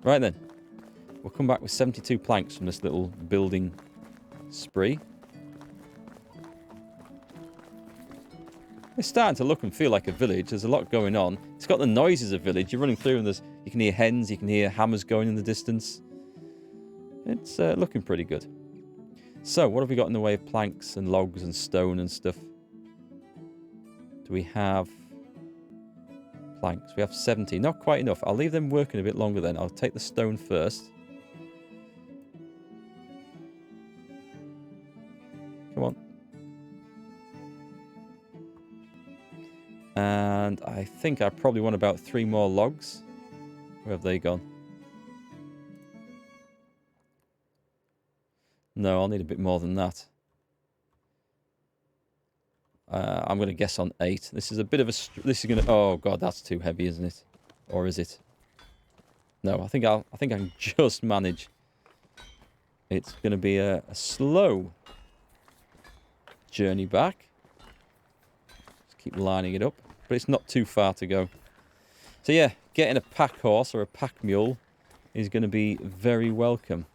Right then. We'll come back with 72 planks from this little building spree. It's starting to look and feel like a village. There's a lot going on. It's got the noises of village. You're running through and you can hear hens, you can hear hammers going in the distance. It's looking pretty good. So, what have we got in the way of planks and logs and stone and stuff? Do we have planks? We have 70. Not quite enough. I'll leave them working a bit longer then. I'll take the stone first. Come on. And I think I probably want about 3 more logs. Where have they gone? No, I'll need a bit more than that. I'm going to guess on 8. This is a bit of a... This is going to... Oh, God, that's too heavy, isn't it? Or is it? No, I think I can just manage. It's going to be a slow journey back. Just keep lining it up. But it's not too far to go. So, yeah, getting a pack horse or a pack mule is going to be very welcome.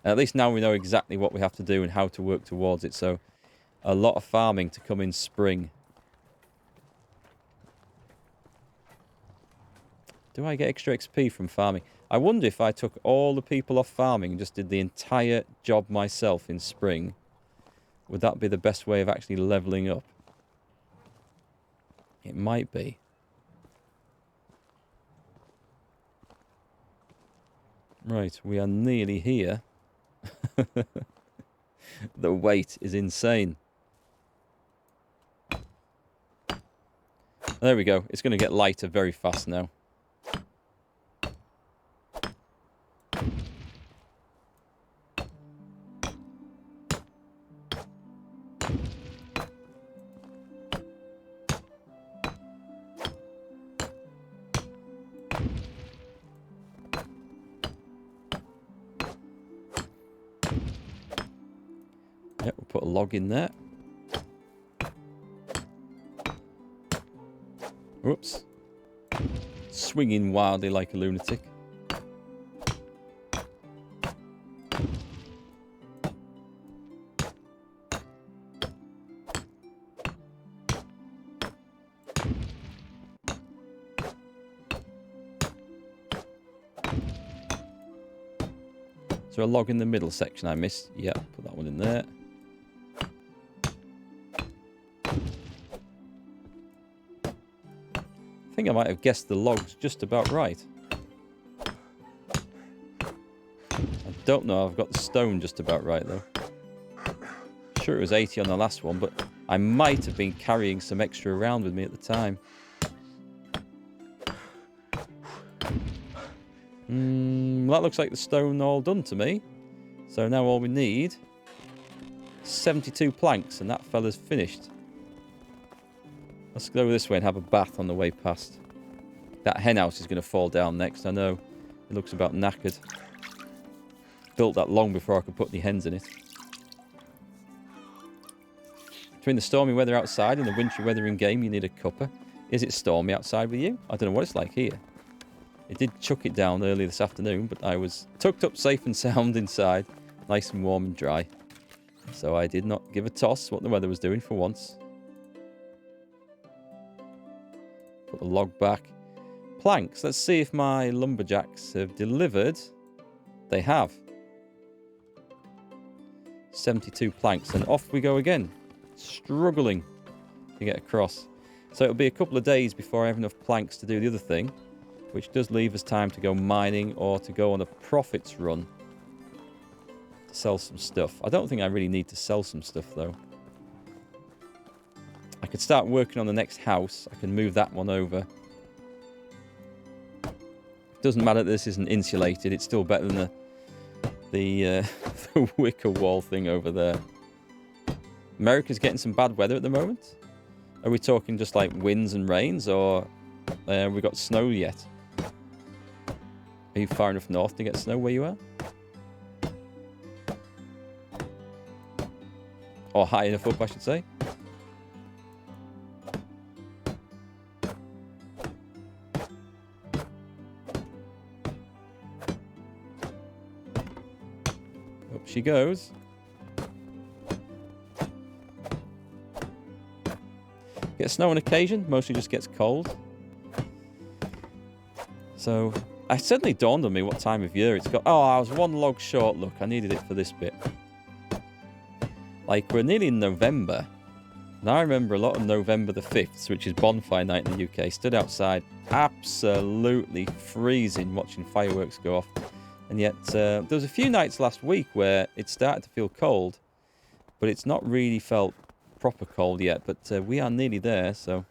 At least now we know exactly what we have to do and how to work towards it. So, a lot of farming to come in spring. Do I get extra XP from farming? I wonder if I took all the people off farming and just did the entire job myself in spring. Would that be the best way of actually leveling up? It might be. Right, we are nearly here. The weight is insane. There we go. It's going to get lighter very fast now. Yep, we'll put a log in there. Whoops. Swinging wildly like a lunatic. Is there a log in the middle section I missed? Yeah, put that one in there. I think I might have guessed the logs just about right. I don't know, I've got the stone just about right though. Sure it was 80 on the last one, but I might have been carrying some extra around with me at the time. That looks like the stone all done to me. So now all we need 72 planks and that fella's finished. Let's go this way and have a bath on the way past. That hen house is going to fall down next, I know. It looks about knackered. Built that long before I could put any hens in it. Between the stormy weather outside and the wintry weather in game, you need a cuppa. Is it stormy outside with you? I don't know what it's like here. It did chuck it down early this afternoon, but I was tucked up safe and sound inside, nice and warm and dry. So I did not give a toss what the weather was doing for once. Put the log back. Planks. Let's see if my lumberjacks have delivered. They have. 72 planks. And off we go again. Struggling to get across. So it'll be a couple of days before I have enough planks to do the other thing. Which does leave us time to go mining or to go on a profits run. To sell some stuff. I don't think I really need to sell some stuff though. I could start working on the next house. I can move that one over. Doesn't matter that this isn't insulated. It's still better than the wicker wall thing over there. America's getting some bad weather at the moment. Are we talking just like winds and rains, or have we got snow yet? Are you far enough north to get snow where you are? Or high enough up, I should say. she goes. Gets snow on occasion, mostly just gets cold. So, it suddenly dawned on me what time of year it's got. Oh, I was one log short, look. I needed it for this bit. Like, we're nearly in November. And I remember a lot of November the 5th, which is bonfire night in the UK. Stood outside, absolutely freezing, watching fireworks go off. And yet, there was a few nights last week where it started to feel cold. But it's not really felt proper cold yet. But we are nearly there, so...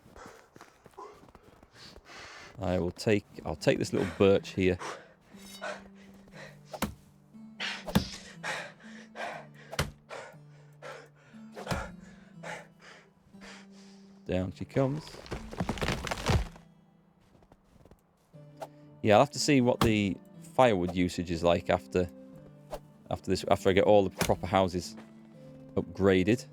I'll take this little birch here. Down she comes. Yeah, I'll have to see what the firewood usage is like after I get all the proper houses upgraded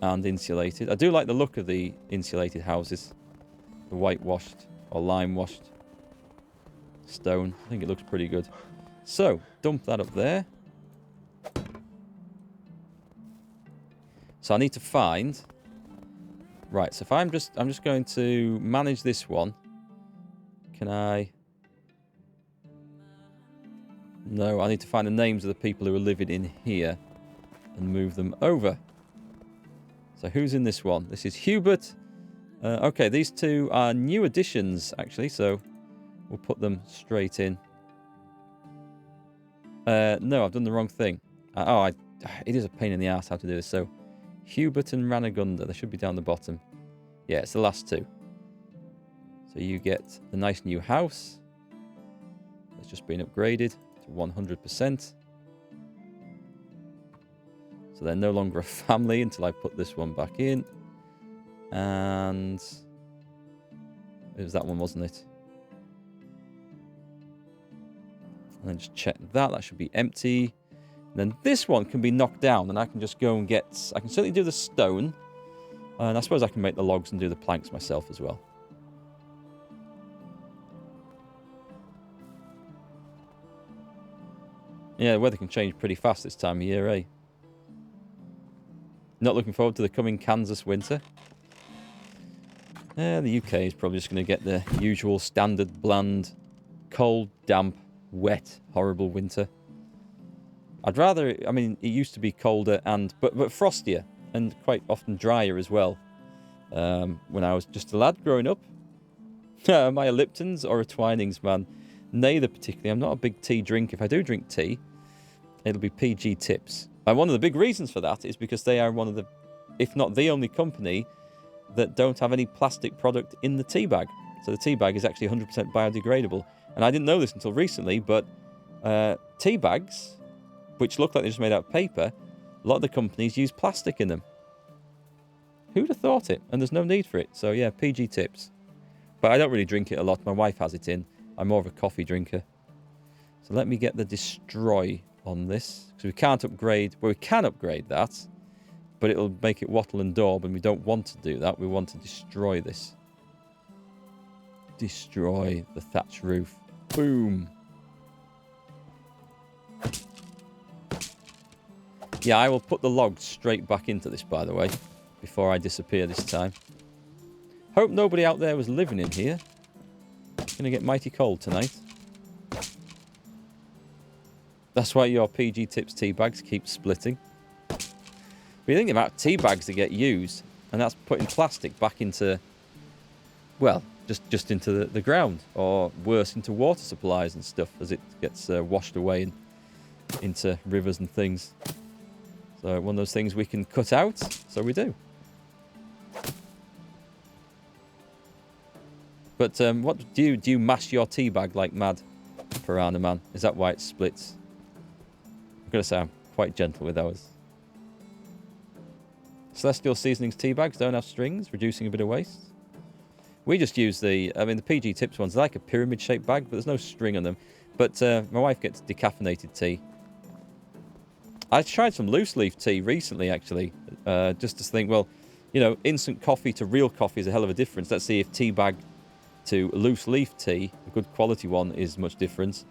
and insulated. I do like the look of the insulated houses, the whitewashed or lime washed stone. I think it looks pretty good. So dump that up there. So I need to find. Right, so if I'm just going to manage this one. Can I? No, I need to find the names of the people who are living in here and move them over. So who's in this one? This is Hubert. Okay, these two are new additions, actually, so we'll put them straight in. No, I've done the wrong thing. It is a pain in the ass how to do this, so Hubert and Ranagunda, they should be down the bottom. Yeah, it's the last two. So you get the nice new house. It's just been upgraded to 100%. So they're no longer a family until I put this one back in. And it was that one, wasn't it? And then just check that. That should be empty. And then this one can be knocked down, and I can just go and get... I can certainly do the stone. And I suppose I can make the logs and do the planks myself as well. Yeah, the weather can change pretty fast this time of year, eh? Not looking forward to the coming Kansas winter. The UK is probably just going to get the usual standard, bland, cold, damp, wet, horrible winter. I'd rather... I mean, it used to be colder and... But frostier and quite often drier as well. When I was just a lad growing up. Am I a Lipton's or a Twinings, man? Neither particularly. I'm not a big tea drinker. If I do drink tea, it'll be PG Tips. And one of the big reasons for that is because they are one of the, if not the only company that don't have any plastic product in the tea bag. So the tea bag is actually 100% biodegradable. And I didn't know this until recently, but tea bags, which look like they're just made out of paper, a lot of the companies use plastic in them. Who'd have thought it? And there's no need for it. So yeah, PG Tips. But I don't really drink it a lot. My wife has it in. I'm more of a coffee drinker. So let me get the destroy on this. Because we can't upgrade... Well, we can upgrade that. But it'll make it wattle and daub, and we don't want to do that. We want to destroy this. Destroy the thatch roof. Boom. Yeah, I will put the logs straight back into this, by the way, before I disappear this time. Hope nobody out there was living in here. It's going to get mighty cold tonight. That's why your PG Tips tea bags keep splitting. But you think about tea bags that get used, and that's putting plastic back into, well, just into the ground, or worse, into water supplies and stuff as it gets washed away and into rivers and things. So one of those things we can cut out, so we do. But what do you mash your tea bag like mad, Piranha Man? Is that why it splits? I'm going to say I'm quite gentle with ours. Celestial Seasonings tea bags don't have strings, reducing a bit of waste. We just use the PG Tips ones. They're like a pyramid-shaped bag, but there's no string on them. But my wife gets decaffeinated tea. I tried some loose leaf tea recently, actually, just to think, well, you know, instant coffee to real coffee is a hell of a difference. Let's see if tea bag to loose leaf tea, a good quality one, is much different.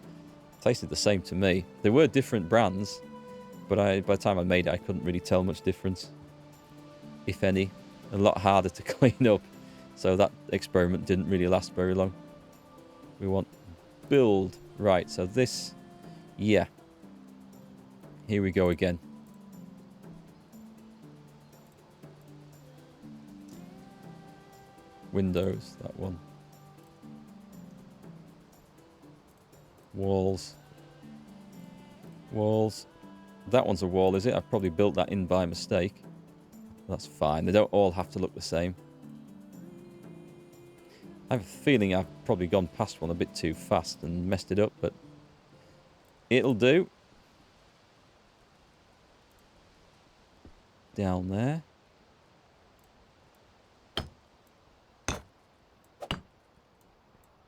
Tasted the same to me. There were different brands. But by the time I made it, I couldn't really tell much difference, if any. A lot harder to clean up. So that experiment didn't really last very long. We want build. Right, so this, yeah. Here we go again. Windows, that one. Walls. Walls. That one's a wall, is it? I've probably built that in by mistake. That's fine. They don't all have to look the same. I have a feeling I've probably gone past one a bit too fast and messed it up, but it'll do. Down there.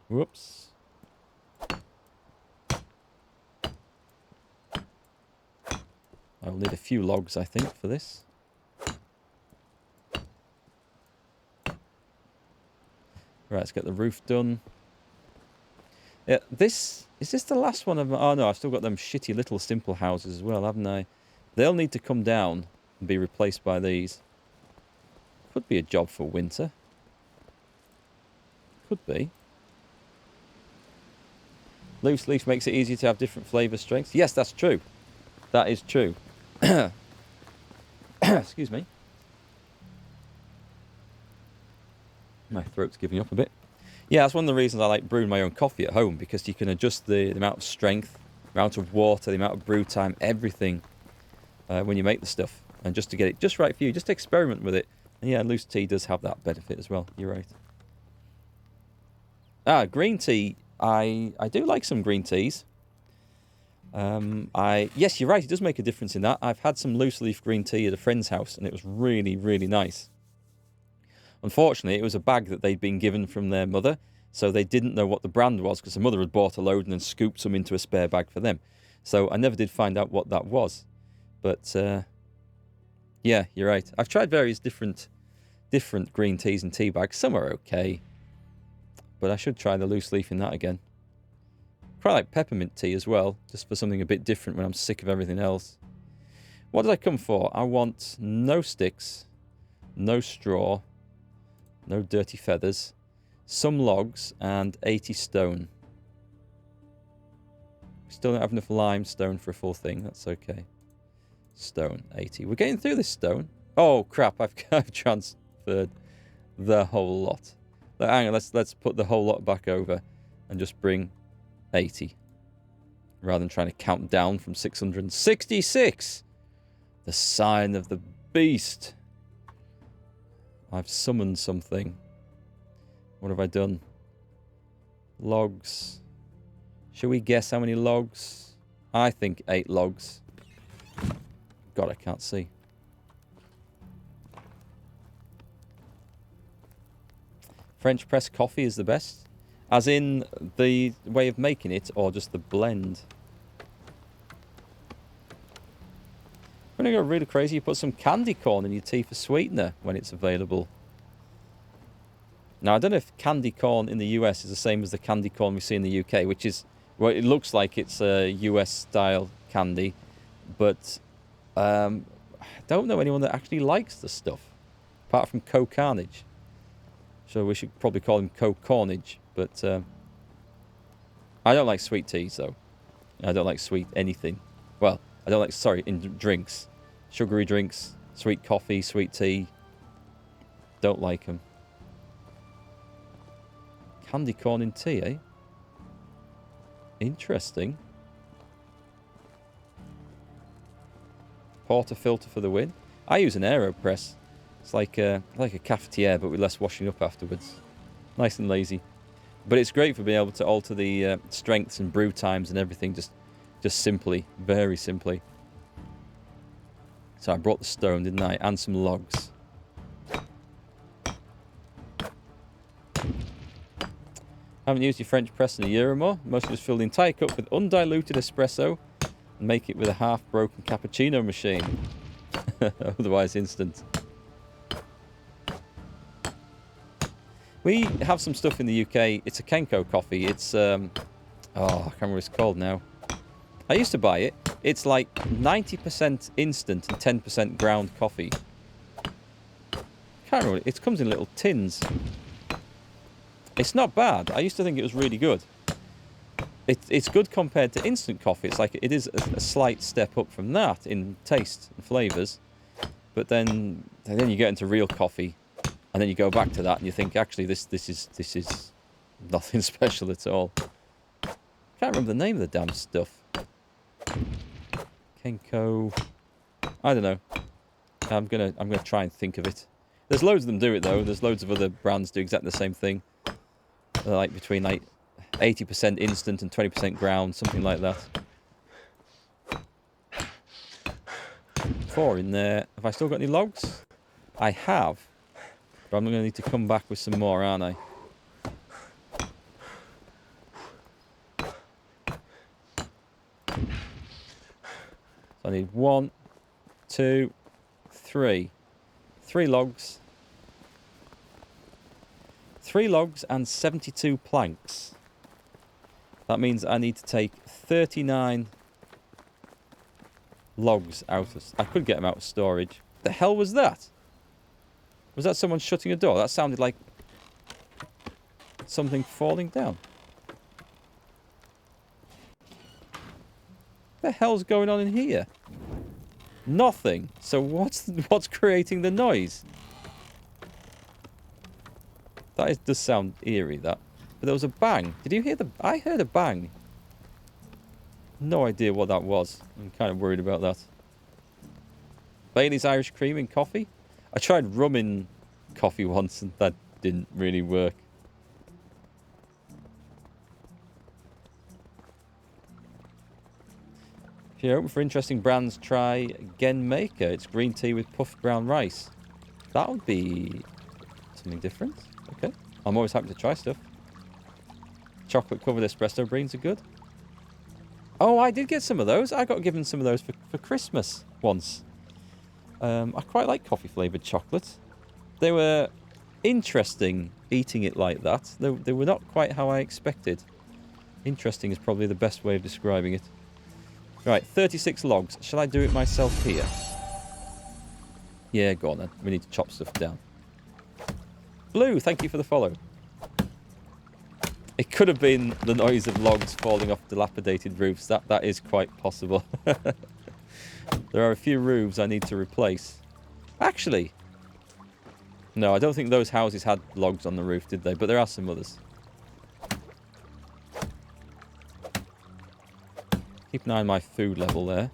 Whoops. I'll need a few logs, I think, for this. Right, let's get the roof done. Yeah, is this the last one of my... Oh no, I've still got them shitty little simple houses as well, haven't I? They'll need to come down and be replaced by these. Could be a job for winter. Could be. Loose leaf makes it easier to have different flavour strengths. Yes, that's true. That is true. Excuse me. My throat's giving up a bit. Yeah, that's one of the reasons I like brewing my own coffee at home, because you can adjust the amount of strength, the amount of water, the amount of brew time, everything when you make the stuff. And just to get it just right for you, just experiment with it. And yeah, loose tea does have that benefit as well. You're right. Ah, green tea. I do like some green teas. Yes, you're right. It does make a difference in that. I've had some loose leaf green tea at a friend's house, and it was really, really nice. Unfortunately, it was a bag that they'd been given from their mother, so they didn't know what the brand was, because the mother had bought a load and then scooped some into a spare bag for them. So I never did find out what that was. But, yeah, you're right. I've tried various different green teas and tea bags. Some are okay, but I should try the loose leaf in that again. Quite like peppermint tea as well, just for something a bit different when I'm sick of everything else. What did I come for? I want no sticks, no straw, no dirty feathers, some logs, and 80 stone. Still don't have enough limestone for a full thing. That's okay. Stone, 80. We're getting through this stone. Oh, crap. I've transferred the whole lot. Hang on, let's put the whole lot back over and just bring 80. Rather than trying to count down from 666. The sign of the beast. I've summoned something. What have I done? Logs. Shall we guess how many logs? I think 8 logs. God, I can't see. French press coffee is the best. As in the way of making it, or just the blend? When you go really crazy, you put some candy corn in your tea for sweetener when it's available. Now, I don't know if candy corn in the US is the same as the candy corn we see in the UK, which is, well, it looks like it's a US-style candy, but I don't know anyone that actually likes the stuff, apart from Co-Carnage. So we should probably call him Co-Cornage, but I don't like sweet teas, though. I don't like sweet anything. Well, I don't like, sorry, in drinks. Sugary drinks, sweet coffee, sweet tea. Don't like them. Candy corn in tea, eh? Interesting. Portafilter for the win. I use an AeroPress. It's like a cafetiere, but with less washing up afterwards. Nice and lazy. But it's great for being able to alter the strengths and brew times and everything just simply, very simply. So I brought the stone, didn't I? And some logs. Haven't used your French press in a year or more. Mostly just fill the entire cup with undiluted espresso and make it with a half-broken cappuccino machine. Otherwise instant. We have some stuff in the UK. It's a Kenko coffee. It's, I can't remember what it's called now. I used to buy it, It's like 90% instant and 10% ground coffee. Can't remember. It comes in little tins. It's not bad. I used to think it was really good. It's good compared to instant coffee. It's like it is a slight step up from that in taste and flavours. But then you get into real coffee, and then you go back to that, and you think actually this is nothing special at all. Can't remember the name of the damn stuff. Kenko. I don't know. I'm gonna try and think of it. There's loads of them do it though. There's loads of other brands do exactly the same thing. They're like between like 80% instant and 20% ground, something like that. 4 in there. Have I still got any logs? I have. But I'm going to need to come back with some more, aren't I? So I need 1, 2, 3. 3 logs. 3 logs and 72 planks. That means I need to take 39 logs out of... I could get them out of storage. The hell was that? Was that someone shutting a door? That sounded like something falling down. The hell's going on in here? Nothing. So what's creating the noise? That does sound eerie, that. But there was a bang. Did you hear the... I heard a bang. No idea what that was. I'm kind of worried about that. Bailey's Irish Cream in coffee? I tried rum in coffee once and that didn't really work. If you're open for interesting brands, try Gen Maker. It's green tea with puffed brown rice. That would be something different. Okay. I'm always happy to try stuff. Chocolate covered espresso beans are good. Oh, I did get some of those. I got given some of those for Christmas once. I quite like coffee flavoured chocolate. They were interesting eating it like that. They were not quite how I expected. Interesting is probably the best way of describing it. Right, 36 logs. Shall I do it myself here? Yeah, go on then. We need to chop stuff down. Blue, thank you for the follow. It could have been the noise of logs falling off dilapidated roofs. That is quite possible. There are a few roofs I need to replace. Actually, no, I don't think those houses had logs on the roof, did they? But there are some others. Keep an eye on my food level there.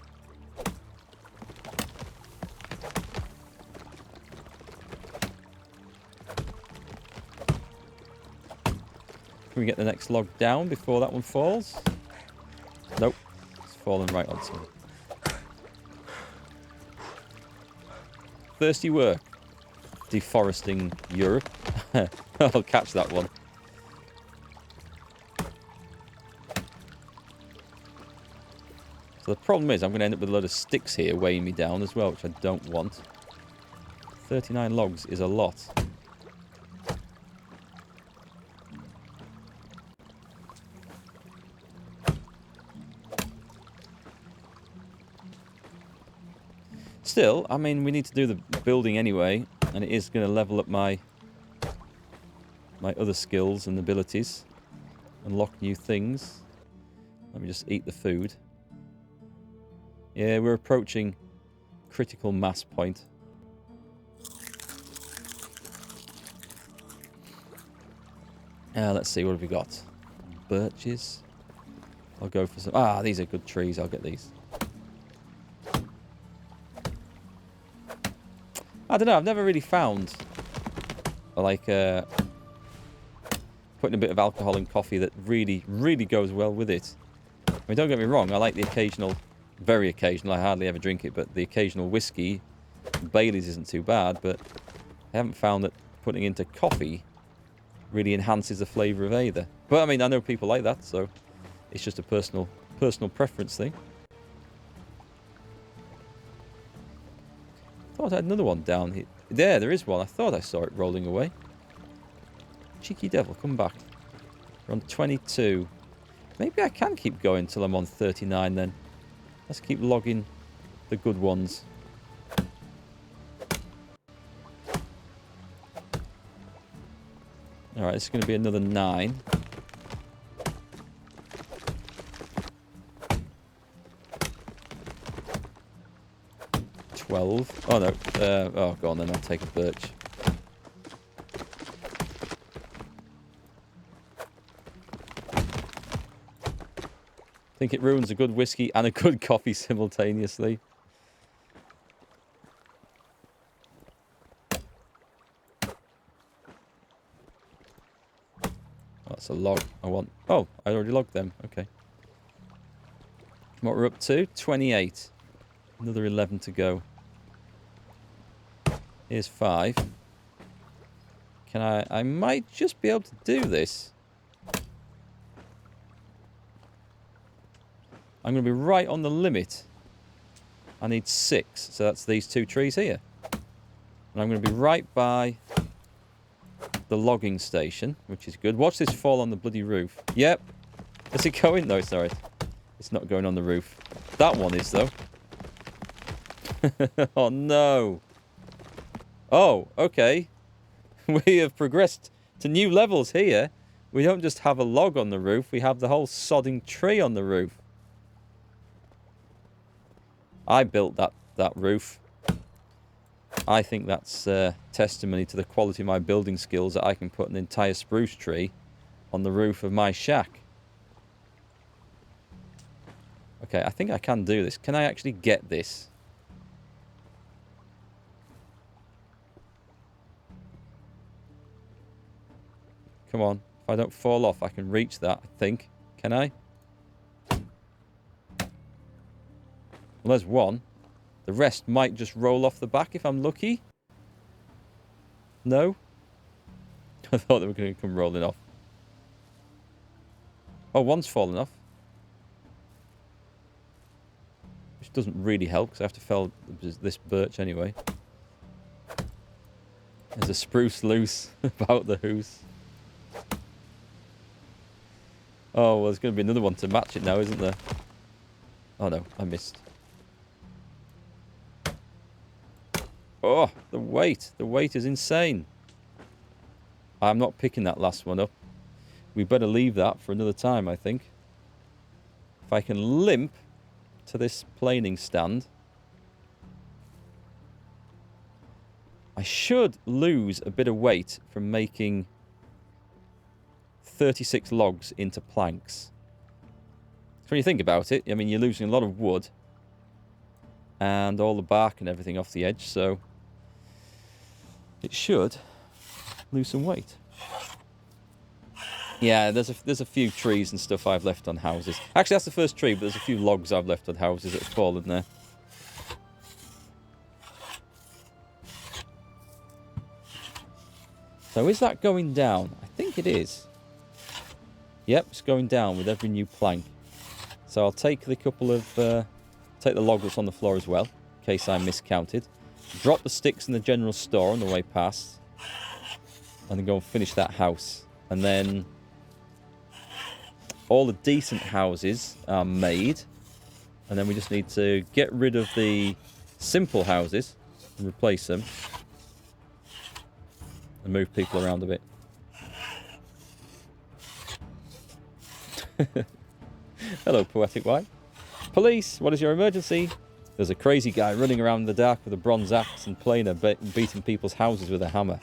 Can we get the next log down before that one falls? Nope. It's fallen right onto me. Thirsty work. Deforesting Europe. I'll catch that one. So the problem is I'm going to end up with a load of sticks here weighing me down as well, which I don't want. 39 logs is a lot. Still, I mean, we need to do the building anyway, and it is going to level up my other skills and abilities. Unlock new things. Let me just eat the food. Yeah, we're approaching critical mass point. Let's see, what have we got? Birches. I'll go for some... Ah, these are good trees. I'll get these. I don't know, I've never really found like putting a bit of alcohol in coffee that really, really goes well with it. I mean, don't get me wrong, I like the occasional, very occasional, I hardly ever drink it, but the occasional whiskey, Bailey's isn't too bad, but I haven't found that putting into coffee really enhances the flavour of either. But I mean, I know people like that, so it's just a personal preference thing. I thought I had another one down here. There is one. I thought I saw it rolling away. Cheeky devil, come back. We're on 22. Maybe I can keep going till I'm on 39 then. Let's keep logging the good ones. Alright, it's going to be another 9. Oh no. Oh, go on then. I'll take a birch. I think it ruins a good whiskey and a good coffee simultaneously. Oh, that's a log. I want... Oh, I already logged them. Okay. What we're up to? 28. Another 11 to go. Here's 5. Can I might just be able to do this. I'm going to be right on the limit. I need 6. So that's these 2 trees here. And I'm going to be right by the logging station, which is good. Watch this fall on the bloody roof. Yep. Is it going? No, sorry. It's not going on the roof. That one is, though. Oh, no. Oh, okay. We have progressed to new levels here. We don't just have a log on the roof. We have the whole sodding tree on the roof. I built that roof. I think that's testimony to the quality of my building skills that I can put an entire spruce tree on the roof of my shack. Okay, I think I can do this. Can I actually get this? Come on. If I don't fall off, I can reach that, I think. Can I? Well, there's one. The rest might just roll off the back if I'm lucky. No? I thought they were going to come rolling off. Oh, one's fallen off. Which doesn't really help, because I have to fell this birch anyway. There's a spruce loose about the hoose. Oh, well, there's going to be another one to match it now, isn't there? Oh, no, I missed. Oh, the weight. The weight is insane. I'm not picking that last one up. We better leave that for another time, I think. If I can limp to this planing stand, I should lose a bit of weight from making 36 logs into planks. So when you think about it, I mean, you're losing a lot of wood and all the bark and everything off the edge, so it should lose some weight. Yeah, there's a few trees and stuff I've left on houses. Actually, that's the first tree, but there's a few logs I've left on houses that have fallen there. So is that going down? I think it is. Yep, it's going down with every new plank. So I'll take the couple of... take the log that's on the floor as well, in case I miscounted. Drop the sticks in the general store on the way past. And then go and finish that house. And then... all the decent houses are made. And then we just need to get rid of the simple houses and replace them. And move people around a bit. Hello, Poetic White. Police, what is your emergency? There's a crazy guy running around in the dark with a bronze axe and planer beating people's houses with a hammer.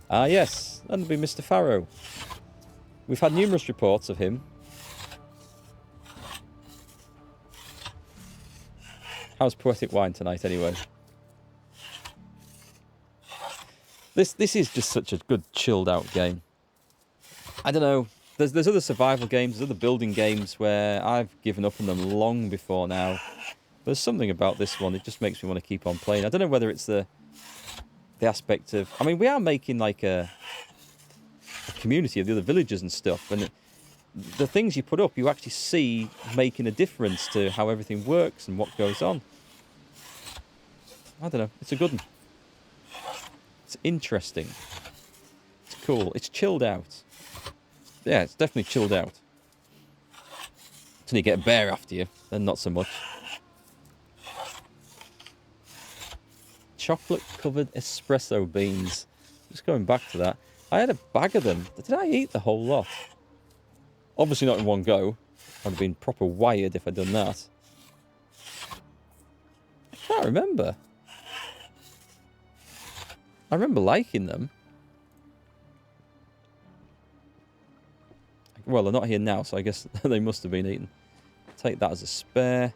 Ah, yes, that'd be Mr. Farrow. We've had numerous reports of him. How's Poetic Wine tonight, anyway? This is just such a good chilled-out game. I don't know. There's other survival games, there's other building games where I've given up on them long before now. There's something about this one, it just makes me want to keep on playing. I don't know whether it's the aspect of... I mean, we are making like a community of the other villagers and stuff, and the things you put up, you actually see making a difference to how everything works and what goes on. I don't know, it's a good one. It's interesting. It's cool. It's chilled out. Yeah, it's definitely chilled out. Till you get a bear after you, then not so much. Chocolate-covered espresso beans. Just going back to that. I had a bag of them. Did I eat the whole lot? Obviously not in one go. I'd have been proper wired if I'd done that. I can't remember. I remember liking them. Well, they're not here now, so I guess they must have been eaten. Take that as a spare.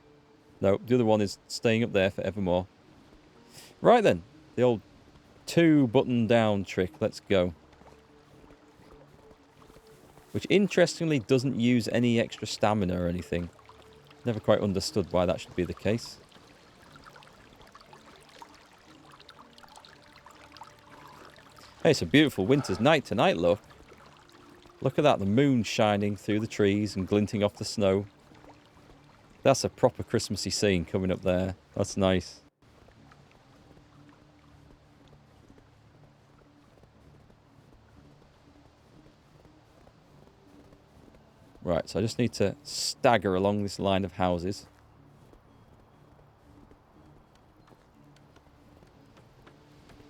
No, the other one is staying up there forevermore. Right then. The old 2-button down trick. Let's go. Which, interestingly, doesn't use any extra stamina or anything. Never quite understood why that should be the case. Hey, it's a beautiful winter's night tonight, look. Look at that, the moon shining through the trees and glinting off the snow. That's a proper Christmassy scene coming up there. That's nice. Right, so I just need to stagger along this line of houses.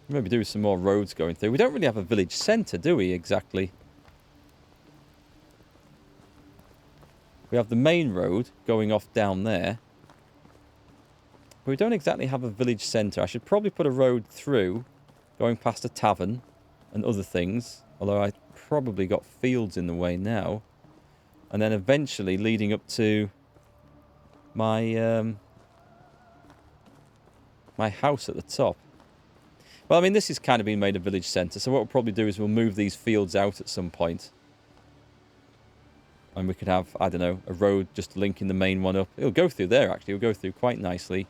Maybe do some more roads going through. We don't really have a village centre, do we, exactly? We have the main road going off down there. But we don't exactly have a village centre. I should probably put a road through, going past a tavern and other things. Although I probably got fields in the way now. And then eventually leading up to my my house at the top. Well, I mean, this is kind of being made a village centre. So what we'll probably do is we'll move these fields out at some point. And we could have, I don't know, a road just linking the main one up. It'll go through there, actually. It'll go through quite nicely.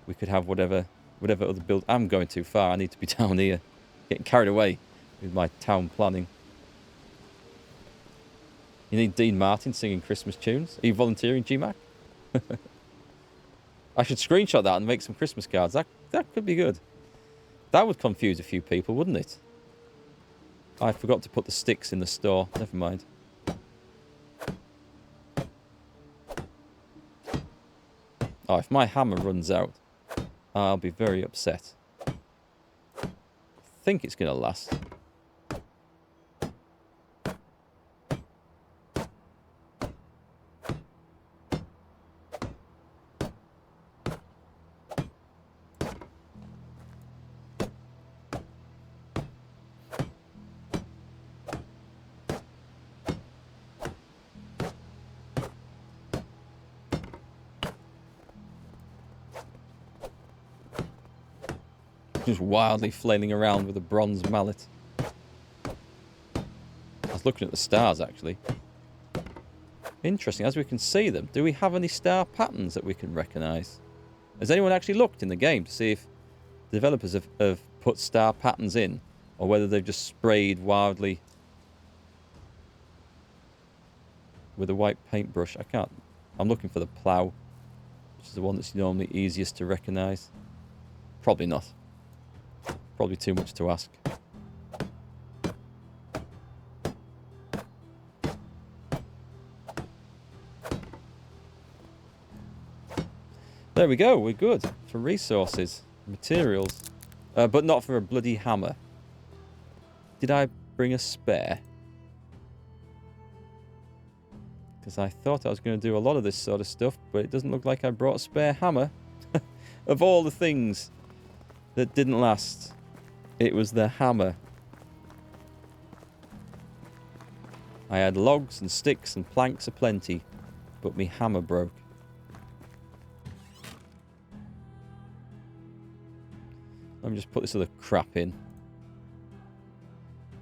We could have whatever other build. I'm going too far. I need to be down here. Getting carried away with my town planning. You need Dean Martin singing Christmas tunes. Are you volunteering, GMAC? I should screenshot that and make some Christmas cards. That could be good. That would confuse a few people, wouldn't it? I forgot to put the sticks in the store. Never mind. Oh, if my hammer runs out, I'll be very upset. I think it's going to last. Just wildly flailing around with a bronze mallet. I was looking at the stars, actually. Interesting, as we can see them. Do we have any star patterns that we can recognise? Has anyone actually looked in the game to see if developers have put star patterns in? Or whether they've just sprayed wildly with a white paintbrush? I can't. I'm looking for the plough, which is the one that's normally easiest to recognise. Probably not. Probably too much to ask. There we go, we're good. For resources, materials. But not for a bloody hammer. Did I bring a spare? Because I thought I was going to do a lot of this sort of stuff, but it doesn't look like I brought a spare hammer. Of all the things that didn't last, it was the hammer. I had logs and sticks and planks aplenty, but me hammer broke. Let me just put this other crap in.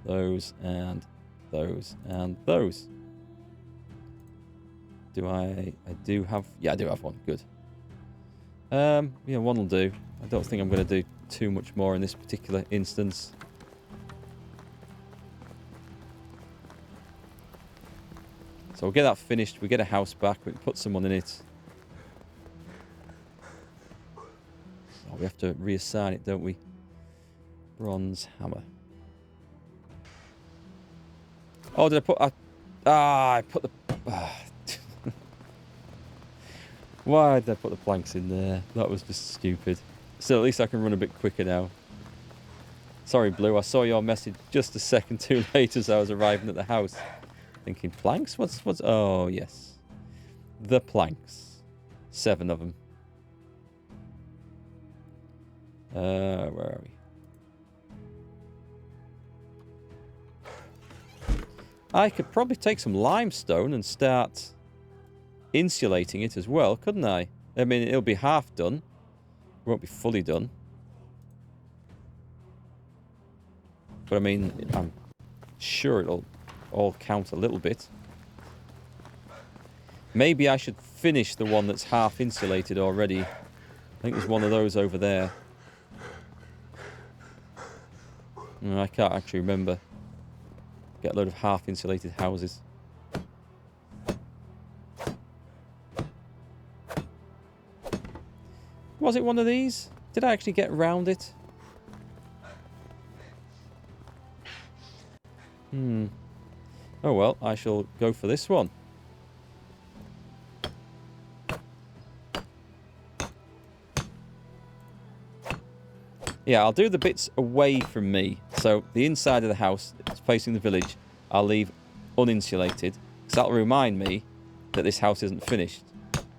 Those and those and those. Do I do have... Yeah, I do have one. Good. Yeah, one will do. I don't think I'm going to do too much more in this particular instance. So we'll get that finished. We get a house back. We can put someone in it. Oh, we have to reassign it, don't we? Bronze hammer. Oh, did I put... I put the... Why did I put the planks in there? That was just stupid. Still, at least I can run a bit quicker now. Sorry, Blue. I saw your message just a second too late as I was arriving at the house. Thinking, planks? What's... Oh, yes. The planks. 7 of them. Where are we? I could probably take some limestone and start insulating it as well, couldn't I? I mean, it'll be half done. It won't be fully done. But I mean, I'm sure it'll all count a little bit. Maybe I should finish the one that's half insulated already. I think there's one of those over there. No, I can't actually remember. Get a load of half insulated houses. Was it one of these? Did I actually get round it? Oh well, I shall go for this one. Yeah, I'll do the bits away from me. So the inside of the house, it's facing the village, I'll leave uninsulated. Because that'll remind me that this house isn't finished.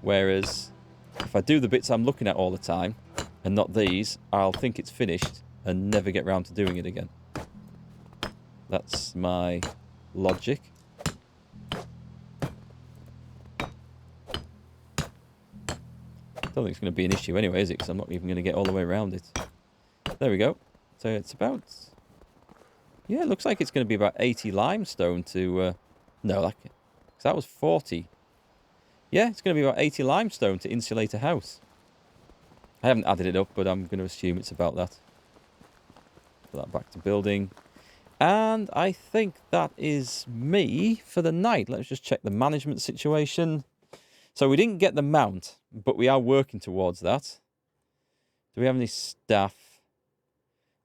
Whereas if I do the bits I'm looking at all the time, and not these, I'll think it's finished and never get round to doing it again. That's my logic. I don't think it's going to be an issue anyway, is it? Because I'm not even going to get all the way around it. There we go. So it's about... Yeah, it looks like it's going to be about 80 limestone to... No, like... Because that was 40. Yeah, it's going to be about 80 limestone to insulate a house. I haven't added it up, but I'm going to assume it's about that. Put that back to building. And I think that is me for the night. Let's just check the management situation. So we didn't get the mount, but we are working towards that. Do we have any staff?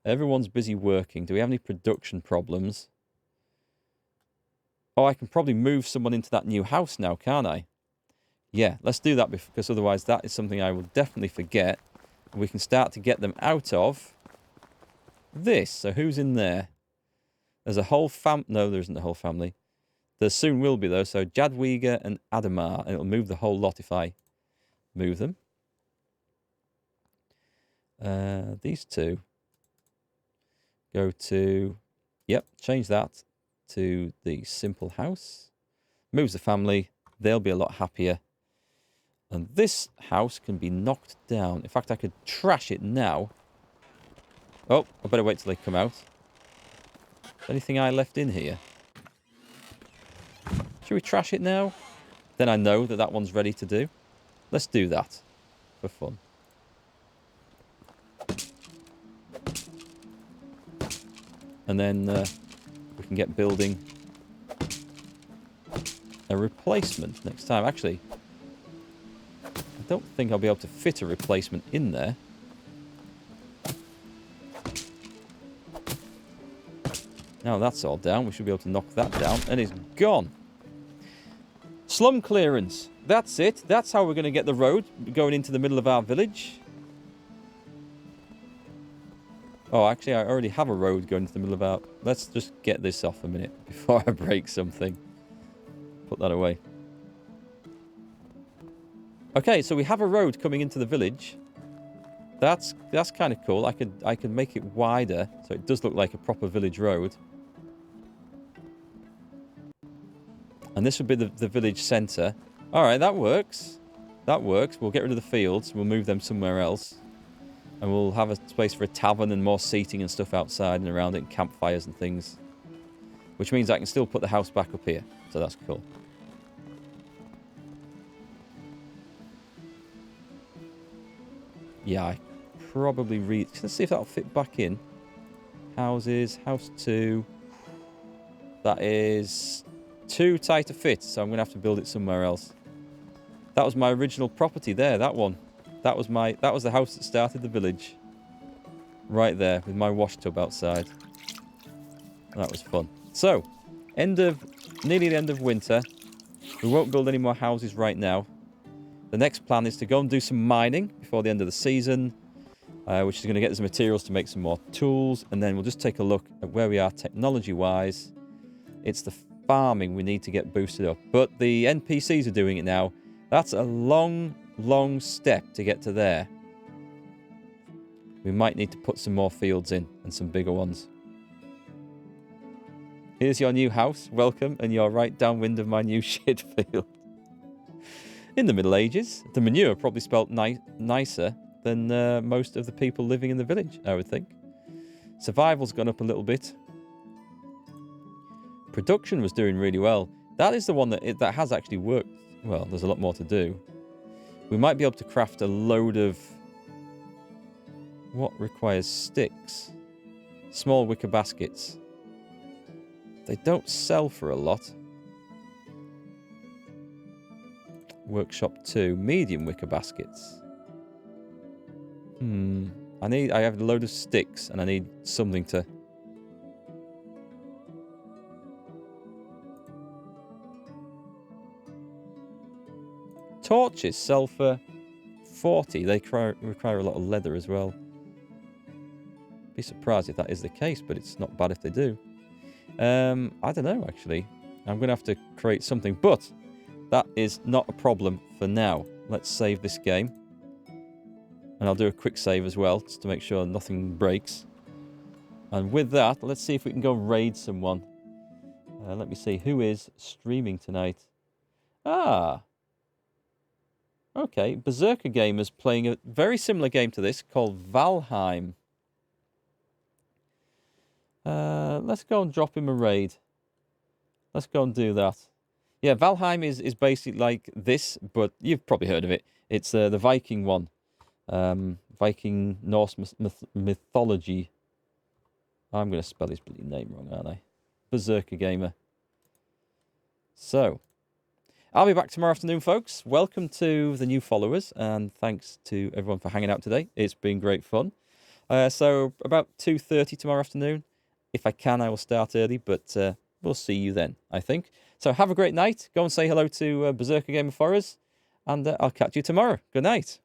Everyone's busy working. Do we have any production problems? Oh, I can probably move someone into that new house now, can't I? Yeah, let's do that because otherwise that is something I will definitely forget. We can start to get them out of this. So who's in there? There's a whole No, there isn't a whole family. There soon will be, though. So Jadwiga and Adamar. And it'll move the whole lot if I move them. These two. Go to... Yep, change that to the simple house. Moves the family. They'll be a lot happier. And this house can be knocked down. In fact, I could trash it now. Oh, I better wait till they come out. Anything I left in here? Should we trash it now? Then I know that that one's ready to do. Let's do that for fun. And then we can get building a replacement next time. Actually, I don't think I'll be able to fit a replacement in there. Now that's all down, we should be able to knock that down, and it's gone. Slum clearance. That's it. That's how we're going to get the road going into the middle of our village. Oh, actually, I already have a road going into the middle of our... Let's just get this off a minute before I break something. Put that away. Okay, so we have a road coming into the village. That's kind of cool. I could make it wider so it does look like a proper village road. And this would be the village centre. All right, that works. That works. We'll get rid of the fields. We'll move them somewhere else. And we'll have a space for a tavern and more seating and stuff outside and around it, and campfires and things. Which means I can still put the house back up here. So that's cool. Yeah, I probably let's see if that'll fit back in. Houses, house 2. That is too tight to fit, so I'm going to have to build it somewhere else. That was my original property there, that one. That was the house that started the village. Right there, with my wash tub outside. That was fun. So, nearly the end of winter. We won't build any more houses right now. The next plan is to go and do some mining before the end of the season, which is going to get us materials to make some more tools. And then we'll just take a look at where we are technology-wise. It's the farming we need to get boosted up. But the NPCs are doing it now. That's a long, long step to get to there. We might need to put some more fields in and some bigger ones. Here's your new house. Welcome. And you're right downwind of my new shit field. In the Middle Ages, the manure probably spelt nicer than most of the people living in the village, I would think. Survival's gone up a little bit. Production was doing really well. That is the one that has actually worked. Well, there's a lot more to do. We might be able to craft a load of... What requires sticks? Small wicker baskets. They don't sell for a lot. Workshop 2. Medium wicker baskets. I have a load of sticks and I need something to... Torches sell for 40. They require a lot of leather as well. Be surprised if that is the case, but it's not bad if they do. I don't know, actually. I'm going to have to create something, but that is not a problem for now. Let's save this game. And I'll do a quick save as well, just to make sure nothing breaks. And with that, let's see if we can go raid someone. Let me see, who is streaming tonight? Ah! Okay, Berserker Gamer's playing a very similar game to this called Valheim. Let's go and drop him a raid. Let's go and do that. Yeah, Valheim is basically like this, but you've probably heard of it. It's the Viking one. Viking Norse mythology. I'm going to spell his bloody name wrong, aren't I? Berserker Gamer. So, I'll be back tomorrow afternoon, folks. Welcome to the new followers, and thanks to everyone for hanging out today. It's been great fun. So, about 2:30 tomorrow afternoon. If I can, I will start early, but we'll see you then, I think. So, have a great night. Go and say hello to Berserker Gamer for us, and I'll catch you tomorrow. Good night.